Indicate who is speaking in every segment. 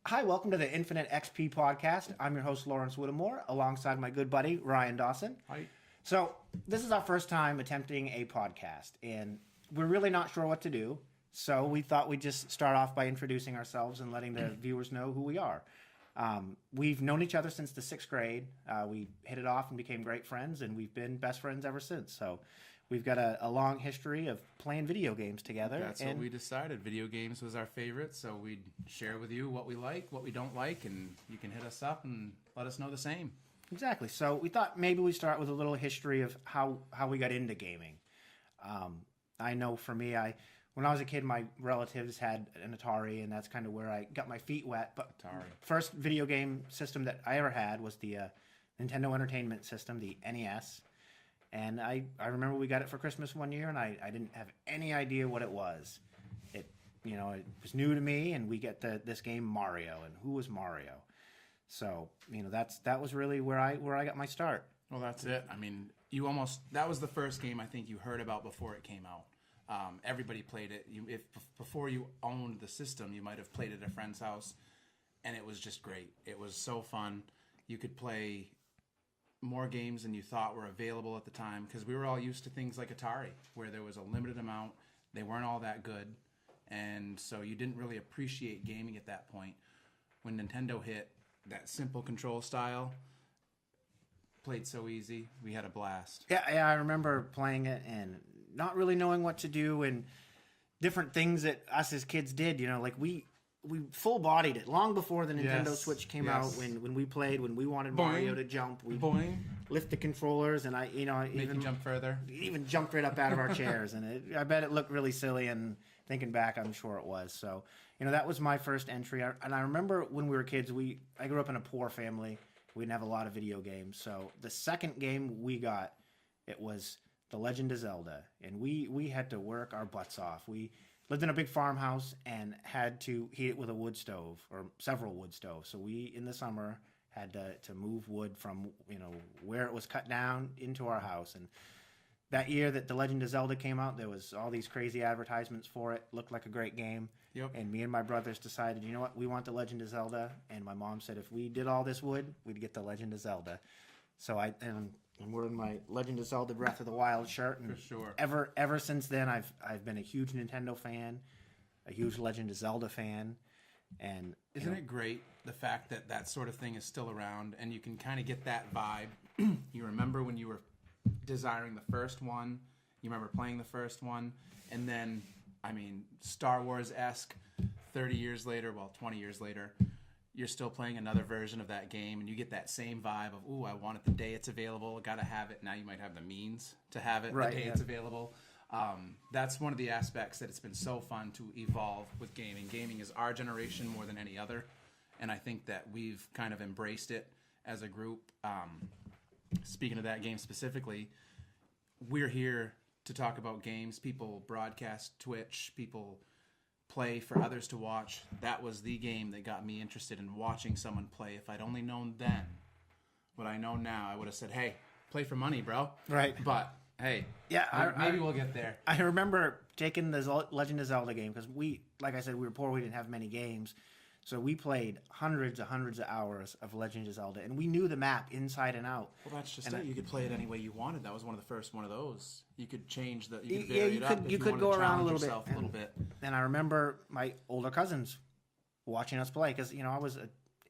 Speaker 1: Hi, welcome to the Infinite XP Podcast. I'm your host, Lawrence Whittemore, alongside my good buddy, Ryan Dawson.
Speaker 2: Hi.
Speaker 1: So, this is our first time attempting a podcast, and we're really not sure what to do. So, we thought we'd just start off by introducing ourselves and letting the viewers know who we are. We've known each other since the sixth grade. We hit it off and became great friends, and we've been best friends ever since. So, we've got a long history of playing video games together.
Speaker 2: That's what we decided. Video games was our favorite, so we'd share with you what we like, what we don't like, and you can hit us up and let us know the same.
Speaker 1: Exactly. So we thought maybe we'd start with a little history of how we got into gaming. I know for me, when I was a kid, my relatives had an Atari, and that's kind of where I got my feet wet. But
Speaker 2: Atari.
Speaker 1: First video game system that I ever had was the Nintendo Entertainment System, the NES. And I remember we got it for Christmas one year, and I didn't have any idea what it was. It was new to me, and we get this game Mario, and who was Mario? So that was really where I got my start.
Speaker 2: Well, that's it. I mean, that was the first game I think you heard about before it came out. Everybody played it. Before you owned the system, you might have played it at a friend's house, and it was just great. It was so fun. You could play more games than you thought were available at the time because we were all used to things like Atari, where there was a limited amount. They weren't all that good, and so you didn't really appreciate gaming at that point. When Nintendo hit, that simple control style played so easy. We had a blast.
Speaker 1: Yeah, I remember playing it and not really knowing what to do and different things that us as kids did. Like we full bodied it long before the Nintendo Switch came out. When we played, when we wanted Mario to jump, we lift the controllers, and
Speaker 2: Make even jump further.
Speaker 1: Even jumped right up out of our chairs, and I bet it looked really silly. And thinking back, I'm sure it was. So that was my first entry. And I remember when we were kids, I grew up in a poor family. We didn't have a lot of video games. So the second game we got, it was The Legend of Zelda, and we had to work our butts off. We lived in a big farmhouse and had to heat it with a wood stove or several wood stoves. So we, in the summer, had to move wood from where it was cut down into our house. And that year that The Legend of Zelda came out, there was all these crazy advertisements for it. Looked like a great game.
Speaker 2: Yep.
Speaker 1: And me and my brothers decided, you know what, we want The Legend of Zelda. And my mom said if we did all this wood, we'd get The Legend of Zelda. So and we're in my Legend of Zelda Breath of the Wild shirt. And
Speaker 2: for sure.
Speaker 1: Ever since then, I've been a huge Nintendo fan, a huge Legend of Zelda fan. And
Speaker 2: isn't it great the fact that that sort of thing is still around and you can kind of get that vibe? You remember when you were desiring the first one, you remember playing the first one, and then, Star Wars-esque 30 years later, 20 years later, you're still playing another version of that game, and you get that same vibe of, ooh, I want it the day it's available, gotta have it. Now you might have the means to have it the day it's available. That's one of the aspects that it's been so fun to evolve with gaming. Gaming is our generation more than any other, and I think that we've kind of embraced it as a group. Speaking of that game specifically, we're here to talk about games. People broadcast Twitch, people play for others to watch. That was the game that got me interested in watching someone play. If I'd only known then what I know now, I would have said, hey, play for money, bro.
Speaker 1: Right.
Speaker 2: But, hey, maybe we'll get there.
Speaker 1: I remember taking the Legend of Zelda game because like I said, we were poor. We didn't have many games. So we played hundreds of hours of Legend of Zelda, and we knew the map inside and out.
Speaker 2: Well, that's just it. You could play it any way you wanted. That was one of the first one of those. You could change you could vary it up if you could go around a little bit.
Speaker 1: And I remember my older cousins watching us play because I was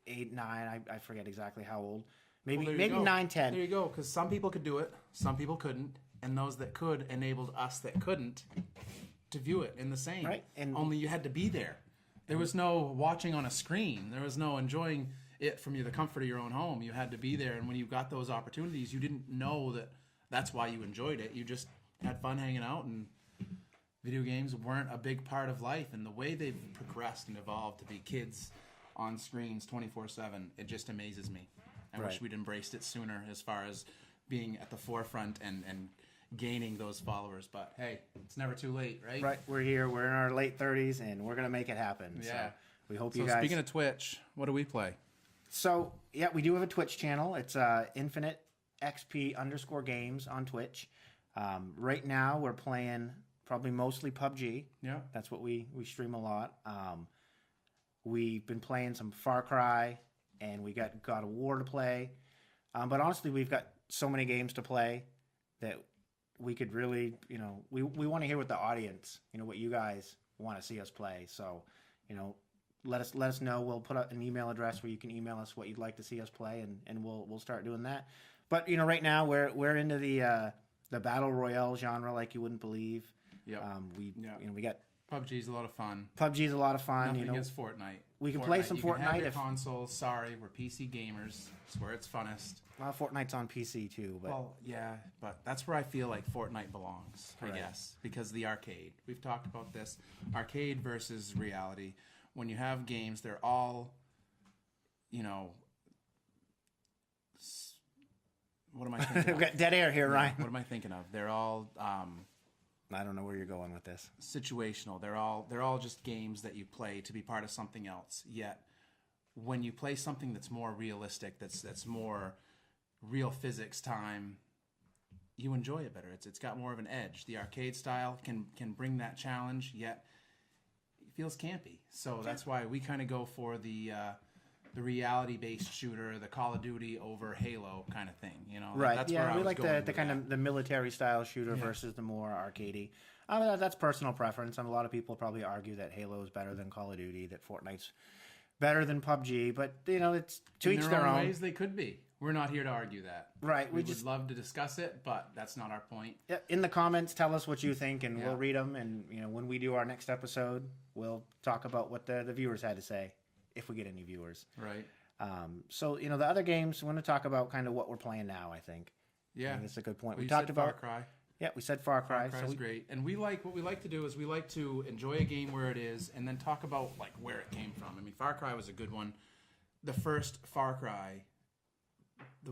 Speaker 1: 8, 9. I forget exactly how old. Maybe 9, 10.
Speaker 2: There you go. Because some people could do it, some people couldn't, and those that could enabled us that couldn't to view it in the same.
Speaker 1: Right. And
Speaker 2: only you had to be there. There was no watching on a screen. There was no enjoying it from the comfort of your own home. You had to be there, and when you got those opportunities, you didn't know that that's why you enjoyed it. You just had fun hanging out, and video games weren't a big part of life. And the way they've progressed and evolved to be kids on screens 24/7, it just amazes me. I wish we'd embraced it sooner as far as being at the forefront and gaining those followers. But hey, it's never too late, right?
Speaker 1: Right. We're here. We're in our late 30s, and we're going to make it happen. Yeah. So we hope you guys...
Speaker 2: Speaking of Twitch, what do we play?
Speaker 1: So, yeah, we do have a Twitch channel. It's Infinite XP _games on Twitch. Right now, we're playing probably mostly PUBG.
Speaker 2: Yeah.
Speaker 1: That's what we stream a lot. We've been playing some Far Cry, and we got God of War to play. But honestly, we've got so many games to play that we could really, we want to hear what the audience, what you guys want to see us play. So, let us know. We'll put up an email address where you can email us what you'd like to see us play, and we'll start doing that. But right now we're into the battle royale genre like you wouldn't believe.
Speaker 2: Yep.
Speaker 1: We got
Speaker 2: PUBG's a lot of fun.
Speaker 1: PUBG's a lot of fun.
Speaker 2: Nothing against Fortnite.
Speaker 1: We can play some
Speaker 2: you can have
Speaker 1: Fortnite
Speaker 2: your consoles. Sorry, we're PC gamers. It's where it's funnest.
Speaker 1: Well, Fortnite's on PC too, but
Speaker 2: Well, yeah, but that's where I feel like Fortnite belongs, I guess, because the arcade. We've talked about this. Arcade versus reality. When you have games, they're all, what am I thinking
Speaker 1: we've
Speaker 2: of?
Speaker 1: got dead air here, Ryan.
Speaker 2: What am I thinking of? They're all
Speaker 1: I don't know where you're going with this.
Speaker 2: situational. They're all just games that you play to be part of something else. Yet, when you play something that's more realistic, that's more real physics time, you enjoy it better. It's got more of an edge. The arcade style can bring that challenge, yet it feels campy. So that's why we kind of go for the reality-based shooter, the Call of Duty over Halo kind of thing.
Speaker 1: Right.
Speaker 2: That's
Speaker 1: Yeah,
Speaker 2: where I
Speaker 1: we
Speaker 2: was
Speaker 1: like
Speaker 2: going
Speaker 1: the
Speaker 2: with
Speaker 1: kind
Speaker 2: that.
Speaker 1: of the military style shooter versus the more arcadey. That's personal preference. A lot of people probably argue that Halo is better than Call of Duty, that Fortnite's better than PUBG, but it's to
Speaker 2: In
Speaker 1: each their own.
Speaker 2: ways they could be. We're not here to argue that.
Speaker 1: Right.
Speaker 2: We would love to discuss it, but that's not our point.
Speaker 1: Yeah, in the comments, tell us what you think, and we'll read them. And when we do our next episode, we'll talk about what the viewers had to say, if we get any viewers.
Speaker 2: Right.
Speaker 1: So the other games, we want to talk about kind of what we're playing now. I think.
Speaker 2: Yeah,
Speaker 1: that's a good point.
Speaker 2: Well,
Speaker 1: We talked
Speaker 2: said
Speaker 1: about
Speaker 2: Far Cry.
Speaker 1: Yeah, we said Far Cry.
Speaker 2: Far Cry's great, and what we like to do is we like to enjoy a game where it is, and then talk about like where it came from. I mean, Far Cry was a good one. The first Far Cry,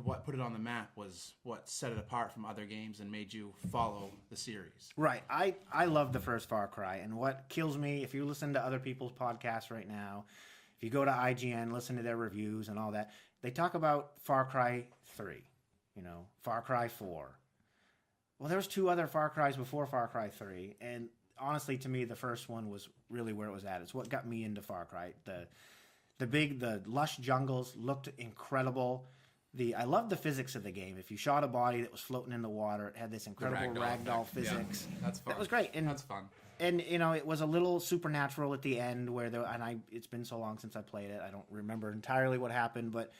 Speaker 2: what put it on the map was what set it apart from other games and made you follow the series.
Speaker 1: Right. I love the first Far Cry, and what kills me, if you listen to other people's podcasts right now, if you go to IGN, listen to their reviews and all that, they talk about Far Cry 3, Far Cry 4. Well, there was 2 other Far Cries before Far Cry 3, and honestly, to me, the first one was really where it was at. It's what got me into Far Cry. The lush jungles looked incredible. I love the physics of the game. If you shot a body that was floating in the water, it had this incredible ragdoll physics.
Speaker 2: Yeah, that's fun.
Speaker 1: That was great.
Speaker 2: That's fun.
Speaker 1: And it was a little supernatural at the end where it's been so long since I played it. I don't remember entirely what happened, but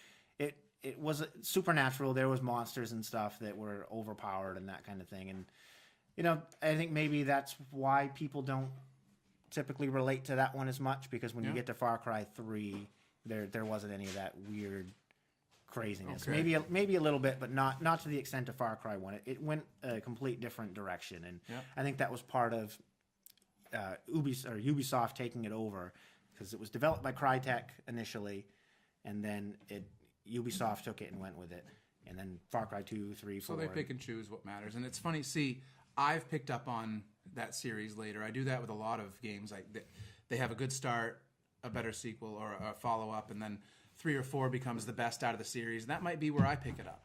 Speaker 1: it was supernatural. There was monsters and stuff that were overpowered and that kind of thing. And I think maybe that's why people don't typically relate to that one as much, because when you get to Far Cry 3, there wasn't any of that weird craziness.
Speaker 2: Okay.
Speaker 1: Maybe a little bit, but not to the extent of Far Cry 1. It went a complete different direction, and I think that was part of Ubisoft taking it over, because it was developed by Crytek initially, and then Ubisoft took it and went with it, and then Far Cry 2, 3, 4.
Speaker 2: So they pick and choose what matters, and it's funny. See, I've picked up on that series later. I do that with a lot of games. Like they have a good start, a better sequel, or a follow up, and then 3 or 4 becomes the best out of the series. That might be where I pick it up.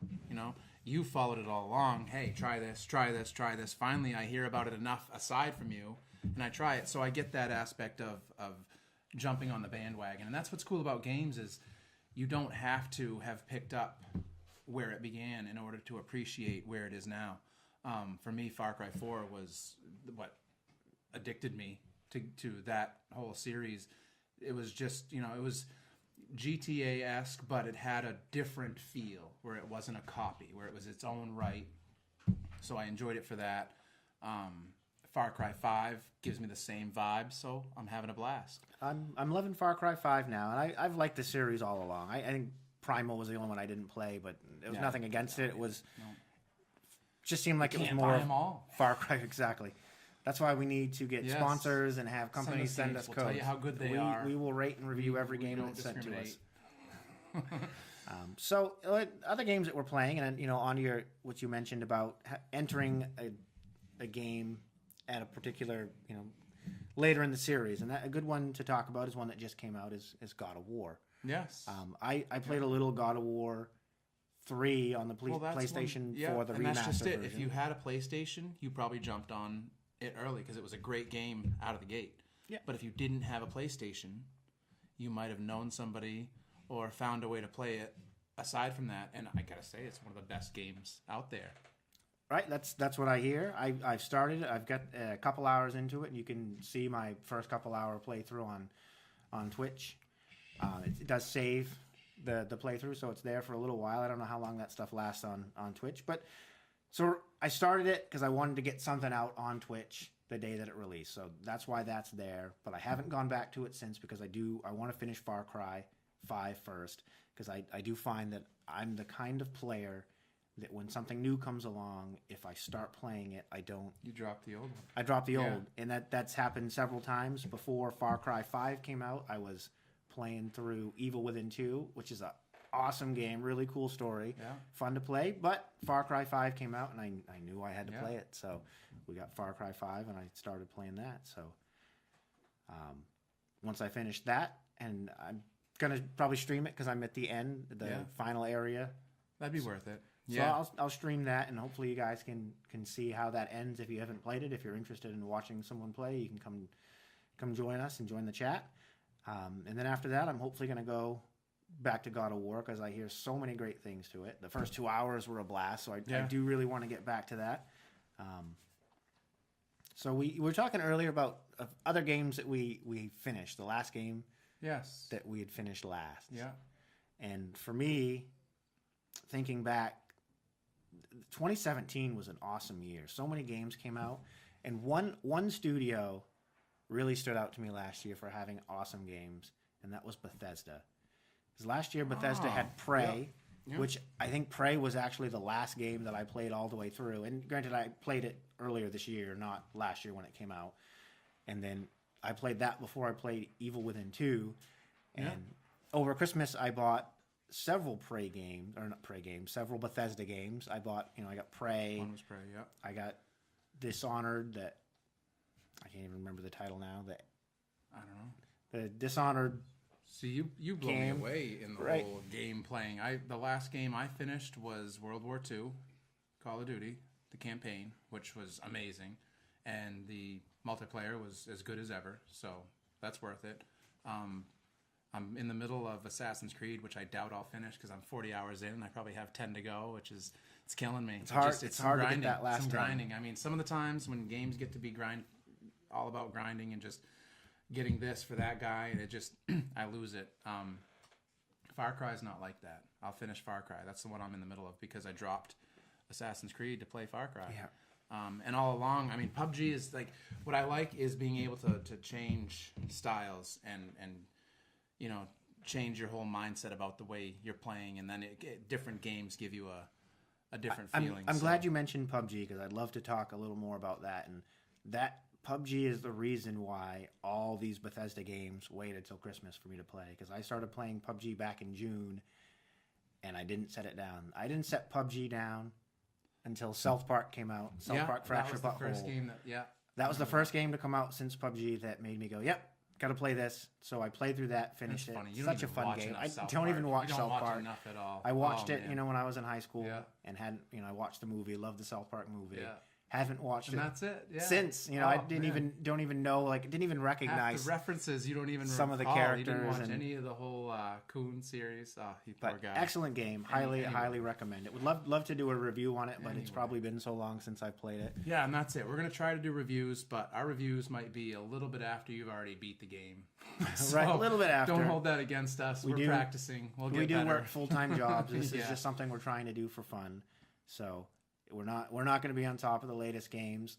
Speaker 2: You followed it all along. Hey, try this, try this, try this. Finally, I hear about it enough aside from you, and I try it. So I get that aspect of jumping on the bandwagon, and that's what's cool about games is you don't have to have picked up where it began in order to appreciate where it is now. For me, Far Cry 4 was what addicted me to that whole series. It was just, it was GTA-esque, but it had a different feel where it wasn't a copy, where it was its own right. So I enjoyed it for that. Far Cry 5 gives me the same vibe, so I'm having a blast.
Speaker 1: I'm loving Far Cry 5 now, and I've liked the series all along. I think Primal was the only one I didn't play, but there was nothing against it. It was just seemed like it was more
Speaker 2: buy 'em all.
Speaker 1: Far Cry, exactly. That's why we need to get sponsors and have companies send us
Speaker 2: We'll
Speaker 1: codes.
Speaker 2: tell you how good they are.
Speaker 1: We will rate and review every game
Speaker 2: don't
Speaker 1: that's sent to us.
Speaker 2: discriminate.
Speaker 1: So other games that we're playing, and on what you mentioned about entering a game at a particular later in the series, and a good one to talk about is one that just came out is God of War.
Speaker 2: Yes.
Speaker 1: I played a little God of War 3 on the PlayStation for the
Speaker 2: and
Speaker 1: remaster
Speaker 2: that's just it.
Speaker 1: version.
Speaker 2: If you had a PlayStation, you probably jumped on it early because it was a great game out of the gate.
Speaker 1: Yeah.
Speaker 2: But if you didn't have a PlayStation, you might have known somebody or found a way to play it aside from that. And I gotta say, it's one of the best games out there.
Speaker 1: Right, that's what I hear. I've started it. I've got a couple hours into it, and you can see my first couple hour playthrough on Twitch. It does save the playthrough, so it's there for a little while. I don't know how long that stuff lasts on Twitch, but so I started it because I wanted to get something out on Twitch the day that it released. So that's why that's there. But I haven't gone back to it since because I want to finish Far Cry 5 first, because I do find that I'm the kind of player that when something new comes along, if I start playing it,
Speaker 2: You dropped the old one.
Speaker 1: I drop the old. And that's happened several times. Before Far Cry 5 came out, I was playing through Evil Within 2, which is a awesome game, really cool story, fun to play. But Far Cry 5 came out, and I knew I had to play it. So we got Far Cry 5, and I started playing that. So once I finish that, and I'm going to probably stream it because I'm at the end, the final area.
Speaker 2: That'd be worth it.
Speaker 1: So I'll stream that, and hopefully you guys can see how that ends if you haven't played it. If you're interested in watching someone play, you can come join us and join the chat. And then after that, I'm hopefully going to go back to God of War because I hear so many great things to it. The first 2 hours were a blast, so I do really want to get back to that. So we were talking earlier about other games that we finished. The last game that we had finished last.
Speaker 2: Yeah.
Speaker 1: And for me, thinking back, 2017 was an awesome year. So many games came out, and one studio really stood out to me last year for having awesome games, and that was Bethesda. Because last year Bethesda had Prey, which I think Prey was actually the last game that I played all the way through. And granted, I played it earlier this year, not last year when it came out. And then I played that before I played Evil Within 2. And over Christmas, I bought several several Bethesda games. I got Prey.
Speaker 2: One was Prey,
Speaker 1: I got Dishonored, that I can't even remember the title now.
Speaker 2: I don't know.
Speaker 1: The Dishonored.
Speaker 2: See, you blow me away in the whole game playing. The last game I finished was World War II, Call of Duty, the campaign, which was amazing, and the multiplayer was as good as ever. So that's worth it. I'm in the middle of Assassin's Creed, which I doubt I'll finish because I'm 40 hours in. I probably have 10 to go, it's killing me.
Speaker 1: It's hard. It's hard grinding, to get that last
Speaker 2: some
Speaker 1: 10.
Speaker 2: grinding. I mean, some of the times when games get to be all about grinding and just getting this for that guy, and it just I lose it. Far Cry's not like that. I'll finish Far Cry. That's the one I'm in the middle of because I dropped Assassin's Creed to play Far Cry.
Speaker 1: Yeah.
Speaker 2: And all along, I mean, PUBG is like what I like is being able to change styles and change your whole mindset about the way you're playing, and then different games give you a different feeling.
Speaker 1: I'm glad you mentioned PUBG because I'd love to talk a little more about that. And that PUBG is the reason why all these Bethesda games waited till Christmas for me to play, because I started playing PUBG back in June, and I didn't set it down. I didn't set PUBG down until South Park came out. South Park Fracture Butthole.
Speaker 2: That was the first game
Speaker 1: that was the first game to come out since PUBG that made me go, yep, got to play this. So I played through that, finished it. Such a fun game. I don't even watch South Park
Speaker 2: enough at all.
Speaker 1: I watched it, when I was in high school, and had I watched the movie. Loved the South Park movie.
Speaker 2: Yeah.
Speaker 1: Haven't watched
Speaker 2: and
Speaker 1: it
Speaker 2: that's it. Yeah.
Speaker 1: since. I don't even know, didn't even recognize
Speaker 2: the references. You don't even
Speaker 1: some of the
Speaker 2: recall.
Speaker 1: characters.
Speaker 2: You didn't watch
Speaker 1: and,
Speaker 2: any of the whole Coon series. Oh, you poor guy.
Speaker 1: Excellent game. Highly recommend it. Would love to do a review on it, but it's probably been so long since I've played it.
Speaker 2: Yeah, and that's it. We're gonna try to do reviews, but our reviews might be a little bit after you've already beat the game.
Speaker 1: So right, a little bit after.
Speaker 2: Don't hold that against us. We're practicing. We
Speaker 1: do
Speaker 2: better.
Speaker 1: Work full-time jobs. This is just something we're trying to do for fun. So we're not going to be on top of the latest games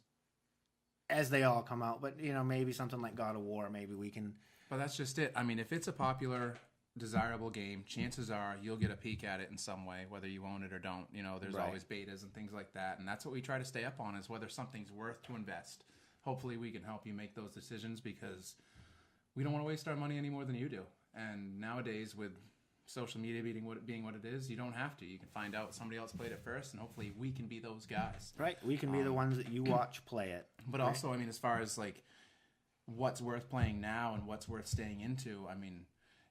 Speaker 1: as they all come out, but maybe something like God of War, maybe we can.
Speaker 2: But that's just it. I mean, if it's a popular, desirable game, chances are you'll get a peek at it in some way, whether you own it or don't. There's always betas and things like that, and that's what we try to stay up on, is whether something's worth to invest. Hopefully we can help you make those decisions, because we don't want to waste our money any more than you do. And nowadays, with social media being what it is, you don't have to. You can find out somebody else played it first, and hopefully we can be those guys.
Speaker 1: Right, we can be the ones that you watch play it.
Speaker 2: But also, I mean, as far as what's worth playing now and what's worth staying into, I mean,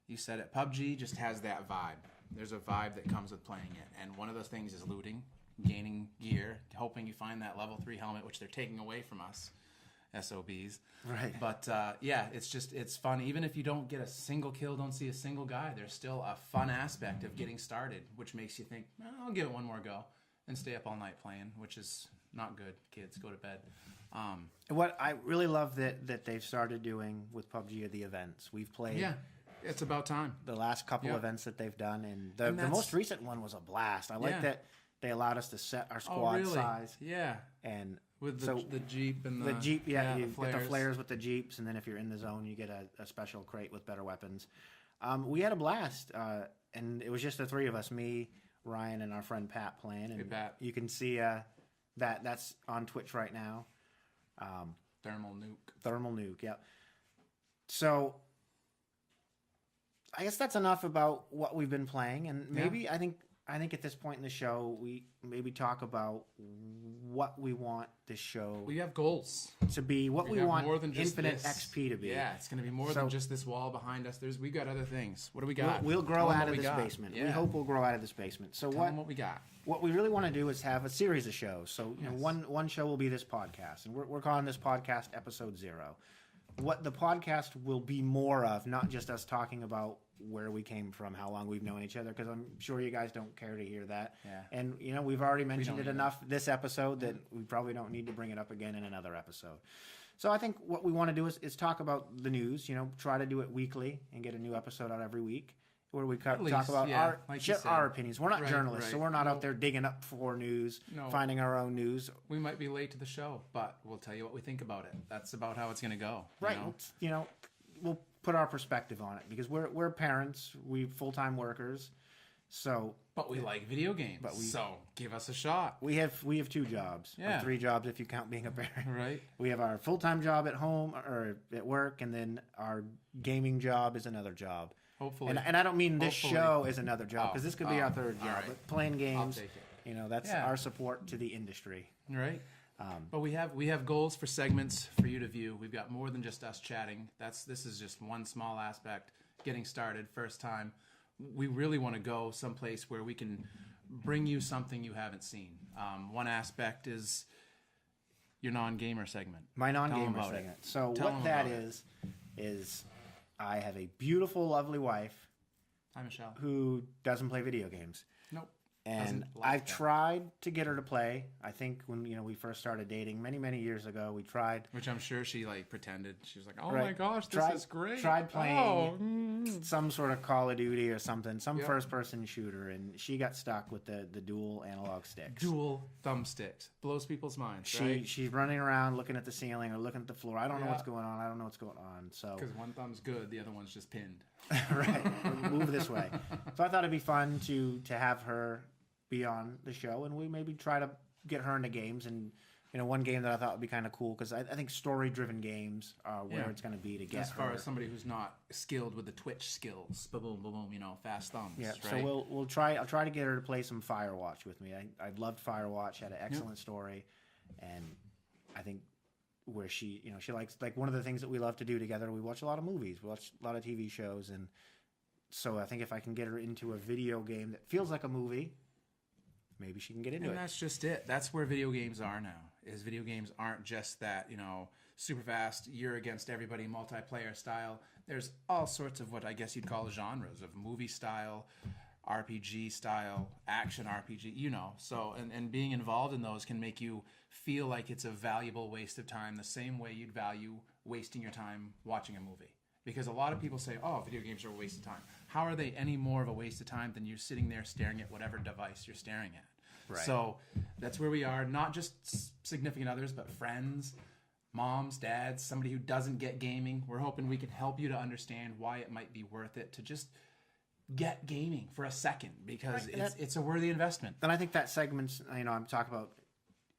Speaker 2: you said it, PUBG just has that vibe. There's a vibe that comes with playing it, and one of those things is looting, gaining gear, hoping you find that level 3 helmet, which they're taking away from us. SOBs.
Speaker 1: Right.
Speaker 2: But yeah, it's fun. Even if you don't get a single kill, don't see a single guy, there's still a fun aspect of getting started, which makes you think, I'll give it one more go and stay up all night playing, which is not good. Kids, go to bed.
Speaker 1: What I really love that they've started doing with PUBG are the events. We've played.
Speaker 2: Yeah, it's about time.
Speaker 1: The last couple
Speaker 2: Yeah.
Speaker 1: events that they've done, and the
Speaker 2: that's-
Speaker 1: most recent one was a blast. I like
Speaker 2: Yeah.
Speaker 1: that they allowed us to set our squad
Speaker 2: really?
Speaker 1: size,
Speaker 2: Yeah.
Speaker 1: and
Speaker 2: With the,
Speaker 1: so
Speaker 2: the Jeep and
Speaker 1: the Jeep, yeah, you
Speaker 2: the
Speaker 1: get the flares with the Jeeps, and then if you're in the zone, you get a special crate with better weapons. We had a blast, and it was just the three of us, me, Ryan, and our friend Pat playing. And
Speaker 2: Hey, Pat.
Speaker 1: you can see that's on Twitch right now.
Speaker 2: Thermal nuke.
Speaker 1: Thermal nuke, yep. So I guess that's enough about what we've been playing, and maybe I think at this point in the show we maybe talk about what we want this show
Speaker 2: We have goals.
Speaker 1: to be, what we
Speaker 2: have
Speaker 1: want
Speaker 2: more than just
Speaker 1: Infinite
Speaker 2: this.
Speaker 1: XP to be.
Speaker 2: Yeah, it's going to be more
Speaker 1: So-
Speaker 2: than just this wall behind us. We got other things. What do we got?
Speaker 1: We'll grow
Speaker 2: Tell 'em
Speaker 1: out
Speaker 2: what
Speaker 1: of
Speaker 2: we
Speaker 1: this
Speaker 2: got.
Speaker 1: basement.
Speaker 2: Yeah.
Speaker 1: We hope we'll grow out of this basement. So
Speaker 2: Tell 'em what we got.
Speaker 1: what we really want to do is have a series of shows. So you know,
Speaker 2: Yes.
Speaker 1: one show will be this podcast, and we're calling this podcast Episode 0. What the podcast will be more of, not just us talking about where we came from, how long we've known each other, because I'm sure you guys don't care to hear that.
Speaker 2: Yeah.
Speaker 1: And you know, we've already mentioned it
Speaker 2: either.
Speaker 1: enough this episode that we probably don't need to bring it up again in another episode. So I think what we want to do is talk about the news. You know, try to do it weekly and get a new episode out every week, where we talk
Speaker 2: least,
Speaker 1: about
Speaker 2: yeah,
Speaker 1: our
Speaker 2: like you said.
Speaker 1: our opinions. We're not
Speaker 2: Right,
Speaker 1: journalists, so
Speaker 2: right.
Speaker 1: we're not
Speaker 2: No.
Speaker 1: out there digging up for news,
Speaker 2: No.
Speaker 1: finding our own news.
Speaker 2: We might be late to the show, but we'll tell you what we think about it. That's about how it's going to go. you
Speaker 1: Right.
Speaker 2: know?
Speaker 1: You know, we'll put our perspective on it because we're parents, we full-time workers, so
Speaker 2: But we like video games. So give us a shot.
Speaker 1: we have two jobs,
Speaker 2: Yeah.
Speaker 1: or 3 jobs if you count being a parent.
Speaker 2: Right?
Speaker 1: We have our full-time job at home or at work, and then our gaming job is another job.
Speaker 2: Hopefully.
Speaker 1: And I don't mean this
Speaker 2: Hopefully.
Speaker 1: show is another job, because this could be
Speaker 2: Oh,
Speaker 1: our third
Speaker 2: all
Speaker 1: job.
Speaker 2: right.
Speaker 1: But playing games,
Speaker 2: take it.
Speaker 1: you know, that's
Speaker 2: Yeah.
Speaker 1: our support to the industry.
Speaker 2: Right. But we have goals for segments for you to view. We've got more than just us chatting. This is just one small aspect. Getting started, first time. We really want to go someplace where we can bring you something you haven't seen. One aspect is your non-gamer segment.
Speaker 1: My
Speaker 2: Tell 'em
Speaker 1: non-gamer
Speaker 2: about it.
Speaker 1: segment. So
Speaker 2: Tell 'em
Speaker 1: what that
Speaker 2: about it.
Speaker 1: is I have a beautiful, lovely wife
Speaker 2: Hi, Michelle.
Speaker 1: who doesn't play video games.
Speaker 2: Nope.
Speaker 1: And
Speaker 2: Doesn't like
Speaker 1: I've
Speaker 2: that.
Speaker 1: tried to get her to play. I think when we first started dating many years ago, we tried
Speaker 2: Which I'm sure she pretended. She was like, "Oh
Speaker 1: Right.
Speaker 2: my gosh, this
Speaker 1: Tried-
Speaker 2: is great."
Speaker 1: tried playing-
Speaker 2: Oh, mm.
Speaker 1: some sort of Call of Duty or something, some
Speaker 2: Yep.
Speaker 1: first-person shooter, and she got stuck with the dual analog sticks.
Speaker 2: Dual thumbsticks blows people's minds,
Speaker 1: She's running around looking at the ceiling or looking at the floor. I don't know
Speaker 2: Yeah.
Speaker 1: what's going on. I don't know what's going on. So
Speaker 2: Because one thumb's good, the other one's just pinned.
Speaker 1: right, move this way. So I thought it'd be fun to have her be on the show, and we maybe try to get her into games. And one game that I thought would be kind of cool, because I think story-driven games are where
Speaker 2: Yeah.
Speaker 1: it's going to be to get
Speaker 2: As far
Speaker 1: her.
Speaker 2: as somebody who's not skilled with the Twitch skills, boom, boom, boom, boom, fast thumbs.
Speaker 1: Yeah,
Speaker 2: right?
Speaker 1: so we'll try. I'll try to get her to play some Firewatch with me. I loved Firewatch; had an excellent story, and I think where she likes, like, one of the things that we love to do together. We watch a lot of movies, we watch a lot of TV shows, and so I think if I can get her into a video game that feels like a movie, maybe she can get into
Speaker 2: And
Speaker 1: it.
Speaker 2: that's just it. That's where video games are now. Is video games aren't just that, super fast, you're against everybody, multiplayer style. There's all sorts of what I guess you'd call genres of movie style, RPG style, action RPG, So, and being involved in those can make you feel like it's a valuable waste of time, the same way you'd value wasting your time watching a movie. Because a lot of people say, oh, video games are a waste of time. How are they any more of a waste of time than you sitting there staring at whatever device you're staring at?
Speaker 1: Right.
Speaker 2: So that's where we are, not just significant others, but friends, moms, dads, somebody who doesn't get gaming. We're hoping we can help you to understand why it might be worth it to just get gaming for a second, because
Speaker 1: Right,
Speaker 2: it's a worthy investment.
Speaker 1: And I think that segment's, I'm talking about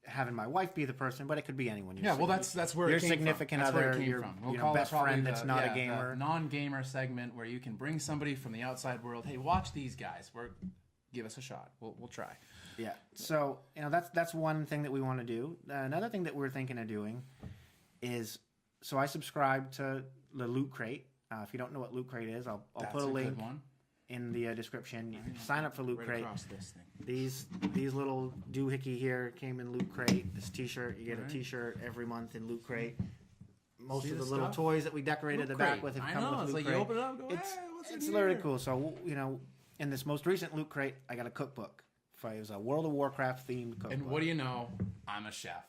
Speaker 1: having my wife be the person, but it could be anyone.
Speaker 2: Yeah, well, that's where
Speaker 1: your
Speaker 2: it came
Speaker 1: significant
Speaker 2: from. That's where
Speaker 1: other,
Speaker 2: it came
Speaker 1: your
Speaker 2: from. We'll
Speaker 1: you know,
Speaker 2: call it
Speaker 1: best
Speaker 2: probably
Speaker 1: friend that's not a
Speaker 2: the
Speaker 1: gamer.
Speaker 2: non-gamer segment where you can bring somebody from the outside world. Hey, watch these guys. Give us a shot. We'll try.
Speaker 1: Yeah. So that's one thing that we want to do. Another thing that we're thinking of doing is, so I subscribe to the Loot Crate. If you don't know what Loot Crate is, I'll
Speaker 2: That's
Speaker 1: put a
Speaker 2: good
Speaker 1: link
Speaker 2: one.
Speaker 1: in the description. You can sign up for Loot
Speaker 2: Right
Speaker 1: Crate.
Speaker 2: across this thing.
Speaker 1: These little doohickey here came in Loot Crate. This T-shirt, you get
Speaker 2: Right.
Speaker 1: a T-shirt every month in Loot Crate. most
Speaker 2: See
Speaker 1: of the
Speaker 2: the
Speaker 1: little
Speaker 2: stuff?
Speaker 1: toys that we decorated the
Speaker 2: Loot
Speaker 1: back
Speaker 2: crate.
Speaker 1: with have
Speaker 2: I
Speaker 1: come
Speaker 2: know.
Speaker 1: with
Speaker 2: It's
Speaker 1: Loot
Speaker 2: like
Speaker 1: Crate.
Speaker 2: you open it up, and go,
Speaker 1: It's
Speaker 2: what's in
Speaker 1: it's
Speaker 2: here?
Speaker 1: very cool. So in this most recent Loot Crate, I got a cookbook. It was a World of Warcraft themed cookbook.
Speaker 2: And what do you know? I'm a chef.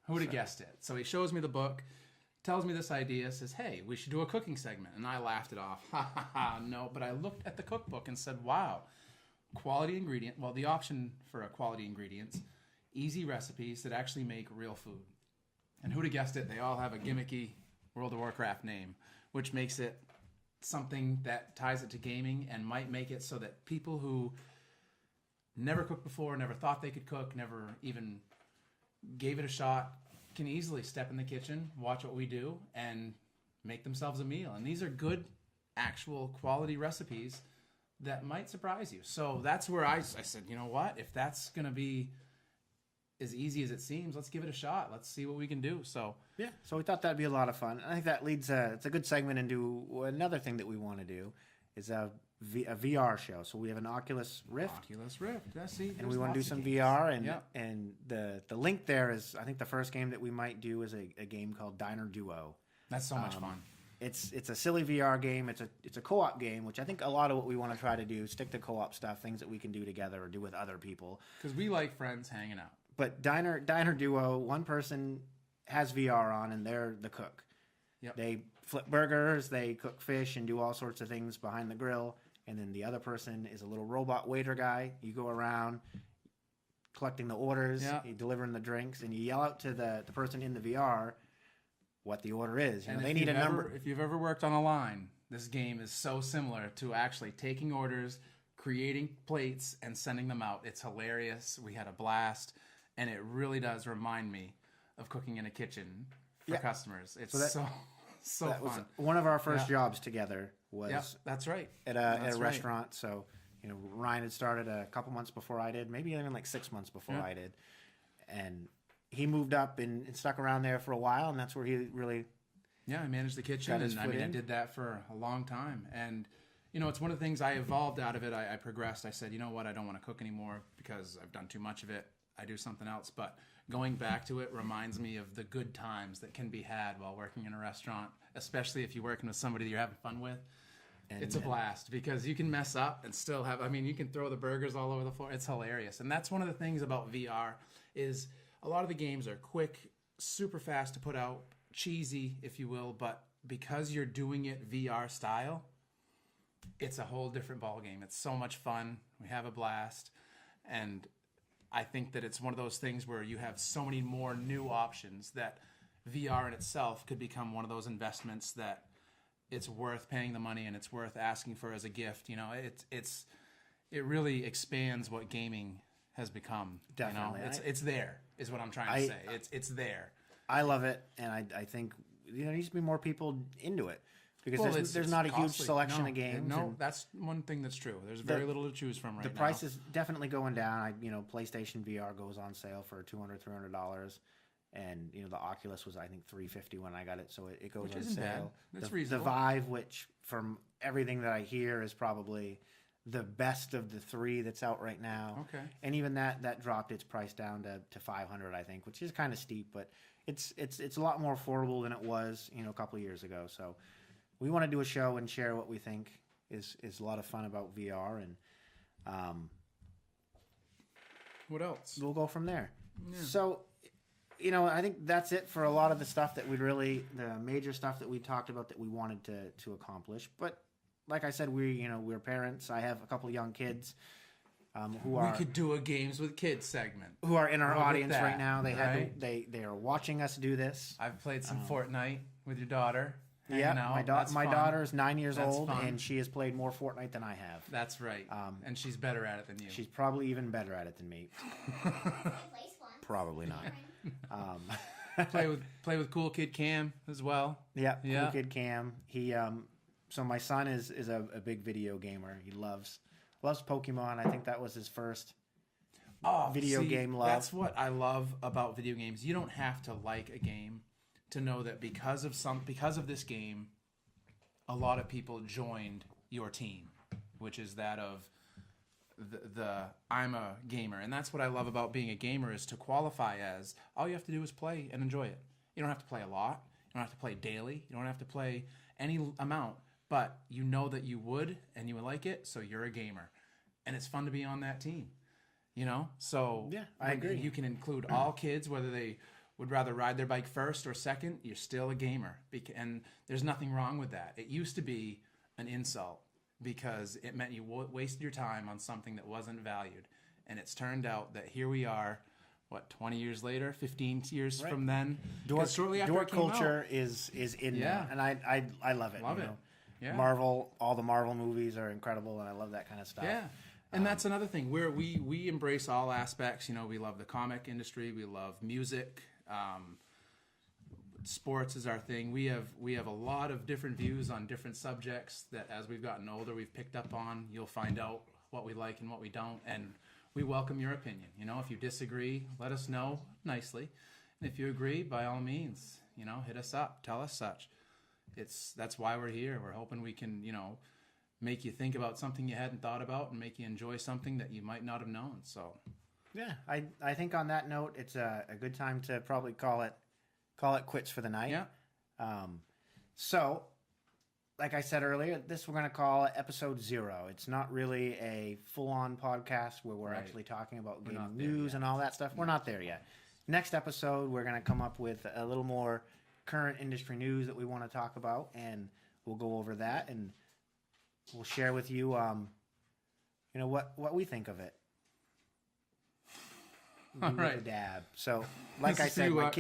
Speaker 2: Who would have guessed it? So he shows me the book, tells me this idea, says, hey, we should do a cooking segment. And I laughed it off. Ha ha ha, no. But I looked at the cookbook and said, wow, quality ingredient. Well, the option for a quality ingredients, easy recipes that actually make real food. And who'd have guessed it? They all have a gimmicky World of Warcraft name, which makes it something that ties it to gaming and might make it so that people who never cooked before, never thought they could cook, never even gave it a shot, can easily step in the kitchen, watch what we do, and make themselves a meal. And these are good, actual quality recipes that might surprise you. So that's where I said, you know what? If that's going to be as easy as it seems, let's give it a shot. Let's see what we can do. So
Speaker 1: Yeah, so we thought that'd be a lot of fun. I think that leads, it's a good segment into another thing that we want to do is a VR show. So we have an Oculus Rift. And we want to do some VR, and the link there is, I think the first game that we might do is a game called Diner Duo.
Speaker 2: That's so much fun.
Speaker 1: It's a silly VR game. It's a co-op game, which I think a lot of what we want to try to do, stick to co-op stuff, things that we can do together or do with other people.
Speaker 2: Because we like friends hanging out.
Speaker 1: But Diner Duo, one person has VR on and they're the cook.
Speaker 2: Yep.
Speaker 1: They flip burgers, they cook fish and do all sorts of things behind the grill. And then the other person is a little robot waiter guy. You go around collecting the orders, you delivering the drinks, and you yell out to the person in the VR what the order is. You know, they need a number.
Speaker 2: If you've ever worked on a line, this game is so similar to actually taking orders, creating plates, and sending them out. It's hilarious. We had a blast, and it really does remind me of cooking in a kitchen for customers. It's so
Speaker 1: that was
Speaker 2: fun.
Speaker 1: one of our first jobs together was
Speaker 2: that's right.
Speaker 1: at a restaurant. So, you know, Ryan had started a couple months before I did, maybe even like 6 months before I did. And he moved up and stuck around there for a while, and that's where he really...
Speaker 2: Yeah, I managed the kitchen, and I did that for a long time. And, you know, it's one of the things I evolved out of it. I progressed. I said, you know what, I don't want to cook anymore because I've done too much of it. I do something else. But going back to it reminds me of the good times that can be had while working in a restaurant, especially if you're working with somebody that you're having fun with. And it's a blast because you can mess up and still have, I mean, you can throw the burgers all over the floor. It's hilarious. And that's one of the things about VR is a lot of the games are quick, super fast to put out, cheesy, if you will, but because you're doing it VR style, it's a whole different ballgame. It's so much fun. We have a blast. And I think that it's one of those things where you have so many more new options that VR in itself could become one of those investments that it's worth paying the money and it's worth asking for as a gift. You know, it really expands what gaming has become.
Speaker 1: Definitely.
Speaker 2: You know? It's there is what I'm trying to say. It's there.
Speaker 1: I love it, and I think there needs to be more people into it because there's not a huge selection of games.
Speaker 2: No, that's one thing that's true. There's very little to choose from right now.
Speaker 1: The price is definitely going down. PlayStation VR goes on sale for $200-$300. And the Oculus was I think $350 when I got it, so it goes on sale.
Speaker 2: Bad. That's
Speaker 1: the
Speaker 2: reasonable.
Speaker 1: The Vive, which from everything that I hear is probably the best of the three that's out right now.
Speaker 2: Okay.
Speaker 1: And even that dropped its price down to $500, I think, which is kind of steep, but it's a lot more affordable than it was a couple of years ago. So we want to do a show and share what we think is a lot of fun about VR, and
Speaker 2: what else?
Speaker 1: We'll go from there.
Speaker 2: Yeah.
Speaker 1: So. I think that's it for a lot of the stuff that the major stuff that we talked about that we wanted to accomplish. But like I said, we're parents. I have a couple of young kids
Speaker 2: we could do a games with kids segment.
Speaker 1: Who are in our audience right now.
Speaker 2: They
Speaker 1: they are watching us do this.
Speaker 2: I've played some Fortnite with your daughter.
Speaker 1: Yeah, my daughter is 9 years old,
Speaker 2: fun.
Speaker 1: and she has played more Fortnite than I have.
Speaker 2: That's right. And she's better at it than you.
Speaker 1: She's probably even better at it than me. Probably not.
Speaker 2: Play with Cool Kid Cam as well.
Speaker 1: Yeah, Cool Kid Cam. He so my son is a big video gamer. He loves Pokemon. I think that was his first video game love.
Speaker 2: That's what I love about video games. You don't have to like a game to know that because of this game, a lot of people joined your team, which is that of the I'm a gamer. And that's what I love about being a gamer, is to qualify as all you have to do is play and enjoy it. You don't have to play a lot. You don't have to play daily. You don't have to play any amount, but you know that you would and you would like it, so you're a gamer. And it's fun to be on that team, you know? So
Speaker 1: Yeah, I agree.
Speaker 2: You can include all kids, whether they would rather ride their bike first or second, you're still a gamer. And there's nothing wrong with that. It used to be an insult because it meant you wasted your time on something that wasn't valued. And it's turned out that here we are, 20 years later, 15 years from then? Shortly after
Speaker 1: dork
Speaker 2: it came
Speaker 1: culture
Speaker 2: out.
Speaker 1: is in there, and I love it.
Speaker 2: Love
Speaker 1: you
Speaker 2: it.
Speaker 1: know?
Speaker 2: Yeah.
Speaker 1: Marvel, all the Marvel movies are incredible, and I love that kind of stuff.
Speaker 2: Yeah. And that's another thing where we embrace all aspects. You know, we love the comic industry. We love music. Sports is our thing. We have a lot of different views on different subjects that as we've gotten older, we've picked up on. You'll find out what we like and what we don't. And we welcome your opinion. You know, if you disagree, let us know nicely. And if you agree, by all means, you know, hit us up. Tell us such. That's why we're here. We're hoping we can, you know, make you think about something you hadn't thought about and make you enjoy something that you might not have known. So,
Speaker 1: yeah, I think on that note, it's a good time to probably call it quits for the night.
Speaker 2: yeah.
Speaker 1: So, like I said earlier, we're going to call it episode 0. It's not really a full-on podcast where we're
Speaker 2: Right.
Speaker 1: actually talking about
Speaker 2: We're
Speaker 1: gaming
Speaker 2: not there
Speaker 1: news
Speaker 2: yet.
Speaker 1: and all that stuff. We're not there yet. Next episode, we're going to come up with a little more current industry news that we want to talk about, and we'll go over that, and we'll share with you, you know, what we think of it.
Speaker 2: All
Speaker 1: Do
Speaker 2: right.
Speaker 1: the dab. So, like
Speaker 2: This
Speaker 1: I
Speaker 2: is
Speaker 1: said, my
Speaker 2: $3.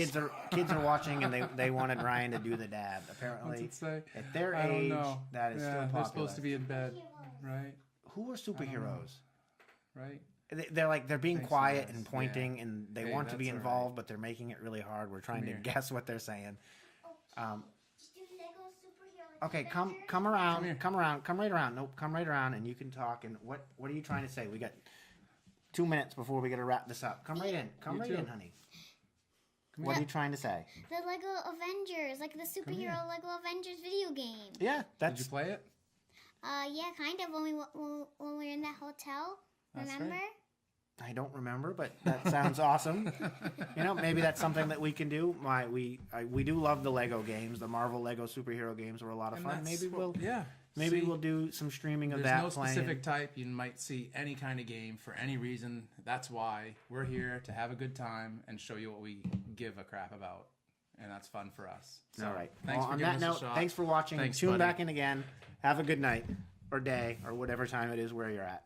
Speaker 1: kids are watching, and they wanted Ryan to do the dab.
Speaker 2: What's
Speaker 1: Apparently,
Speaker 2: it say?
Speaker 1: at their
Speaker 2: I don't
Speaker 1: age,
Speaker 2: know.
Speaker 1: that is still
Speaker 2: They're
Speaker 1: popular.
Speaker 2: supposed to be in bed, right?
Speaker 1: Who are superheroes?
Speaker 2: Right?
Speaker 1: They're being
Speaker 2: Thanks,
Speaker 1: quiet
Speaker 2: yes.
Speaker 1: and pointing, and they
Speaker 2: Hey,
Speaker 1: want to be
Speaker 2: that's all
Speaker 1: involved, but they're making it really hard. We're trying to
Speaker 2: here.
Speaker 1: guess what they're saying.
Speaker 3: Just do Lego superhero. Like
Speaker 1: Okay, come
Speaker 3: Avengers.
Speaker 1: around,
Speaker 2: here.
Speaker 1: come right around. Nope, come right around, and you can talk. And what are you trying to say? We got 2 minutes before we got to wrap this up. Come right in. Come
Speaker 2: You
Speaker 1: right
Speaker 2: too.
Speaker 1: in, honey. What are you trying to say?
Speaker 3: The Lego Avengers, like the superhero Lego Avengers video game.
Speaker 1: Yeah,
Speaker 2: Did
Speaker 1: that's
Speaker 2: you play it?
Speaker 3: Yeah, kind of when we were in that hotel.
Speaker 2: That's
Speaker 3: Remember?
Speaker 2: right.
Speaker 1: I don't remember, but that sounds awesome. You know, maybe that's something that we can do. We do love the Lego games. The Marvel Lego superhero games were a lot of
Speaker 2: And
Speaker 1: fun.
Speaker 2: that's
Speaker 1: Maybe
Speaker 2: what-
Speaker 1: we'll
Speaker 2: yeah.
Speaker 1: maybe
Speaker 2: See,
Speaker 1: we'll do some streaming of
Speaker 2: There's
Speaker 1: that.
Speaker 2: no
Speaker 1: playing.
Speaker 2: specific type. You might see any kind of game for any reason. That's why we're here to have a good time and show you what we give a crap about, and that's fun for us. So,
Speaker 1: All right.
Speaker 2: Thanks
Speaker 1: Well,
Speaker 2: for
Speaker 1: on
Speaker 2: giving
Speaker 1: that
Speaker 2: us
Speaker 1: note,
Speaker 2: a shot.
Speaker 1: thanks for watching.
Speaker 2: Thanks,
Speaker 1: Tune
Speaker 2: buddy.
Speaker 1: back in again. Have a good night or day or whatever time it is where you're at.